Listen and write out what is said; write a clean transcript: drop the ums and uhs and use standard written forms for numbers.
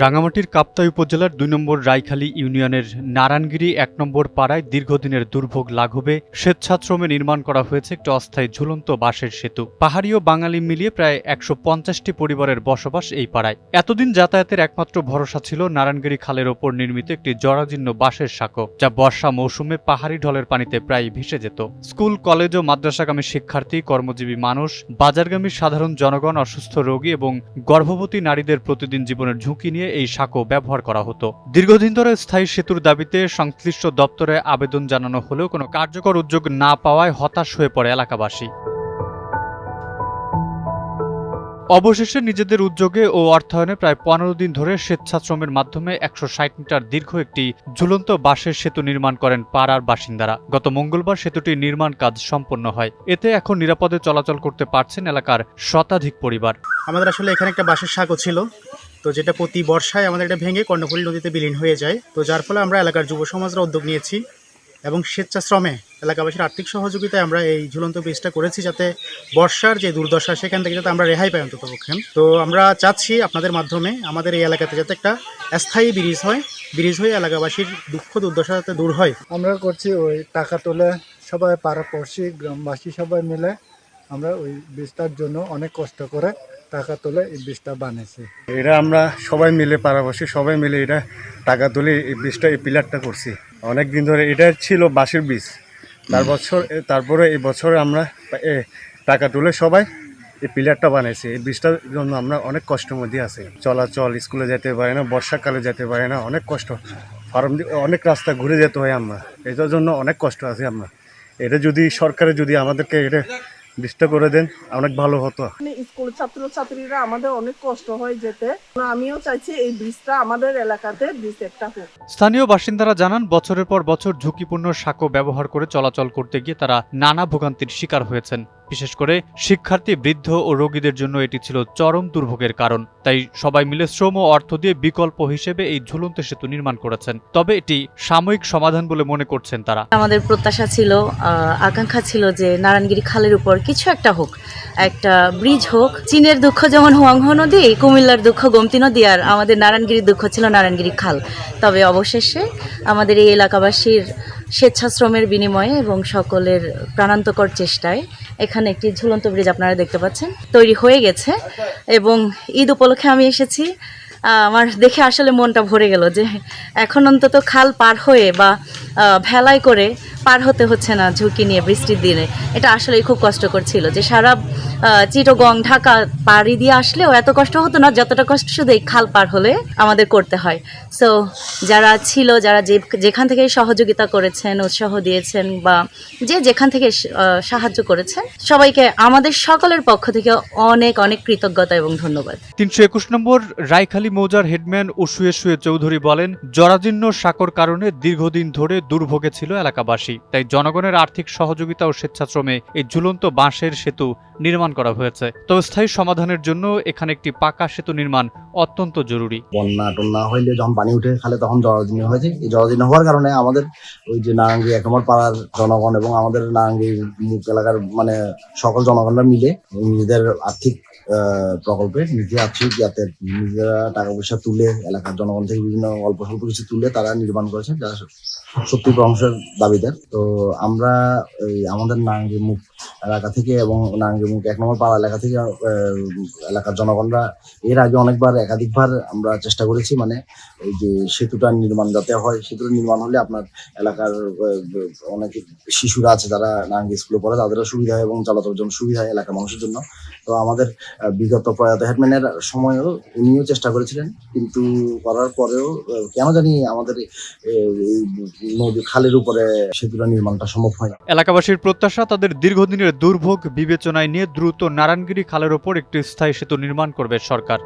রাঙামাটির কাপ্তাই উপজেলার ২ নম্বর রাইখালী ইউনিয়নের নারায়ণগিরি ১ নম্বর পাড়ায় দীর্ঘদিনের দুর্ভোগ লাঘবে স্বেচ্ছাশ্রমে নির্মাণ করা হয়েছে একটি অস্থায়ী ঝুলন্ত বাঁশের সেতু। পাহাড়ি ও বাঙালি মিলিয়ে প্রায় ১৫০টি পরিবারের বসবাস এই পাড়ায়। এতদিন যাতায়াতের একমাত্র ভরসা ছিল নারায়ণগিরি খালের ওপর নির্মিত একটি জরাজীর্ণ বাঁশের সাঁকো, যা বর্ষা মৌসুমে পাহাড়ি ঢলের পানিতে প্রায় ভেসে যেত। স্কুল, কলেজ ও মাদ্রাসাগামী শিক্ষার্থী, কর্মজীবী মানুষ, বাজারগামী সাধারণ জনগণ, অসুস্থ রোগী এবং গর্ভবতী নারীদের প্রতিদিন জীবনের ঝুঁকি নিয়ে এই সাঁকো ব্যবহার করা হতো। দীর্ঘদিন ধরে স্থায়ী সেতুর দাবিতে সংশ্লিষ্ট দপ্তরে আবেদন জানানো হলেও কোনো কার্যকর উদ্যোগ না পাওয়ায় হতাশ হয়ে পড়ে এলাকাবাসী। অবশেষে নিজেদের উদ্যোগে ও অর্থায়নে প্রায় ১৫ দিন ধরে স্বেচ্ছাশ্রমের মাধ্যমে ১৬০ মিটার দীর্ঘ একটি ঝুলন্ত বাঁশের সেতু নির্মাণ করেন পাড়ার বাসিন্দারা। গত মঙ্গলবার সেতুটির নির্মাণ কাজ সম্পন্ন হয়। এতে এখন নিরাপদে চলাচল করতে পারছেন এলাকার শতাধিক পরিবার। আমাদের আসলে এখানে একটা বাঁশের সাঁকো ছিল, তো যেটা প্রতি বর্ষায় আমাদের এটা ভেঙে কর্ণফুলী নদীতে বিলীন হয়ে যায়। তো যার ফলে আমরা এলাকার যুব সমাজরা উদ্যোগ নিয়েছি এবং স্বেচ্ছাশ্রমে এলাকাবাসীর আর্থিক সহযোগিতায় আমরা এই ঝুলন্ত ব্রিজটা করেছি, যাতে বর্ষার যে দুর্দশা সেখান থেকে যাতে আমরা রেহাই পাই অন্ততপক্ষে। তো আমরা চাচ্ছি আপনাদের মাধ্যমে আমাদের এই এলাকাতে যাতে একটা স্থায়ী ব্রিজ হয়ে এলাকাবাসীর দুঃখ দুর্দশা যাতে দূর হয়। আমরা করছি ওই টাকা তুলে সবাই পাড়াপড়শি গ্রামবাসী সবাই মিলে আমরা ওই ব্রিজটার জন্য অনেক কষ্ট করে টাকা তুলে এই ব্রিজটা বানিয়েছি। এটা আমরা সবাই মিলে পাড়াপড়শি সবাই মিলে এটা টাকা তুলে এই ব্রিজটা, এই পিলারটা করছি। অনেক দিন ধরে এটা ছিল বাঁশের ব্রিজ, তারপরে এই বছরে আমরা টাকা তুলে সবাই এই পিলারটা বানাইছি। এই ব্রিজটার জন্য আমরা অনেক কষ্টের মধ্যে আছি। চলাচল, স্কুলে যেতে পারি না, বর্ষাকালে যেতে পারি না, অনেক কষ্ট। ফার্ম দিয়ে অনেক রাস্তা ঘুরে যেতে হয় আমরা, এটার জন্য অনেক কষ্ট আছে আমরা। এটা যদি সরকারে যদি আমাদেরকে এটা ব্রিজটা করে দেন অনেক ভালো হতো। স্কুল ছাত্রছাত্রীরা আমাদের অনেক কষ্ট হয় যেতে। আমিও চাইছি এই ব্রিজটা আমাদের এলাকাতে ব্রিজ একটা হোক। স্থানীয় বাসিন্দারা জানান, বছরের পর বছর ঝুঁকিপূর্ণ সাঁকো ব্যবহার করে চলাচল করতে গিয়ে তারা নানা ভোগান্তির শিকার হয়েছেন। বিশেষ করে শিক্ষার্থী, বৃদ্ধ ও রোগীদের জন্য এটি ছিল চরম দুর্ভোগের কারণ। তাই সবাই মিলে শ্রম ও অর্থ দিয়ে বিকল্প হিসেবে এই ঝুলন্ত সেতু নির্মাণ করেছেন। তবে এটি সাময়িক সমাধান বলে মনে করছেন তারা। আমাদের প্রত্যাশা ছিল, আকাঙ্ক্ষা ছিল যে নারায়ণগিরি খালের উপর কিছু একটা হোক, একটা ব্রিজ হোক। চীনের দুঃখ যেমন হুয়াংহো নদী, কুমিল্লার দুঃখ গোমতী নদী, আর আমাদের নারায়ণগিরির দুঃখ ছিল নারায়ণগিরি খাল। তবে অবশেষে আমাদের এই এলাকাবাসীর স্বেচ্ছাশ্রমের বিনিময়ে এবং সকলের প্রাণান্তকর চেষ্টায় এখানে একটি ঝুলন্ত ব্রিজ আপনারা দেখতে পাচ্ছেন তৈরি হয়ে গেছে। এবং ঈদ উপলক্ষে আমি এসেছি, আমার দেখে আসলে মনটা ভরে গেল যে এখন অন্তত খাল পার হয়ে বা ভেলায় করে পার হতে হচ্ছে না ঝুঁকি নিয়ে বৃষ্টির দিনে। এটা আসলে খুব কষ্টকর ছিল যে সারা চিটাগং, ঢাকা পাড়ি দিয়ে আসলেও এত কষ্ট হতো না যতটা কষ্ট শুধু এই খাল পার হলে আমাদের করতে হয়। সো যারা ছিল, যারা যেখান থেকে সহযোগিতা করেছেন, উৎসাহ দিয়েছেন বা যেখান থেকে সাহায্য করেছেন, সবাইকে আমাদের সকলের পক্ষ থেকে অনেক অনেক কৃতজ্ঞতা এবং ধন্যবাদ। ৩২১ নম্বর রাইখালী মৌজার হেডম্যান উশুয়ে শুয়ে চৌধুরী বলেন, জরাজীর্ণ সাঁকোর কারণে দীর্ঘদিন ধরে দুর্ভোগে ছিল এলাকাবাসী। তাই জনগণের আর্থিক সহযোগিতা ও স্বেচ্ছাশ্রমে এই ঝুলন্ত বাঁশের সেতু নির্মাণ করা হয়েছে। তবে স্থায়ী সমাধানের জন্য এখানে একটি পাকা সেতু নির্মাণ অত্যন্ত জরুরি। বন্যা টন্যা হইলে যখন পানি উঠে খালে তখন জরাজীর্ণ হয়েছে। এই জরাজীর্ণ হওয়ার কারণে আমাদের ওই যে নারায়ণগিরি ১ নম্বর পাড়ার জনগণ এবং আমাদের নারায়ণগিরি মুখ এলাকার সকল জনগণরা মিলে নিজেদের আর্থিক প্রকল্পে নিজেরা টাকা পয়সা তুলে এলাকার জনগণ থেকে বিভিন্ন অল্প স্বল্প কিছু তুলে তারা নির্মাণ করেছে, যারা 70% দাবিদার। তো আমরা আমাদের নারায়ণগিরি মুখ এলাকা থেকে এবং নারায়ণগিরি মুখ ১ নম্বর পাড়া এলাকা থেকে এলাকার জনগণরা এর আগে একাধিকবার আমরা চেষ্টা করেছি, এই যে সেতুটার নির্মাণ যাতে হয়। সেতুটার নির্মাণ হলে আপনার এলাকার অনেক শিশুরা আছে যারা নারায়ণগিরি স্কুলে পড়ে, তাদেরও সুবিধা হয় এবং চলাচলের জন্য সুবিধা হয় এলাকার মানুষের জন্য। তো আমাদের বিগত প্রয়াত হেডম্যানের সময়ও উনিও চেষ্টা করেছিলেন, কিন্তু করার পরেও কেন জানি আমাদের এই নদী খালের উপরে সেতুটা নির্মাণটা সম্ভব হয় না। এলাকাবাসীর প্রত্যাশা, তাদের দীর্ঘদিনের দুর্ভোগ বিবেচনায় নিয়ে দ্রুত নারায়ণগিরি খালের ওপর একটি স্থায়ী সেতু নির্মাণ করবে সরকার।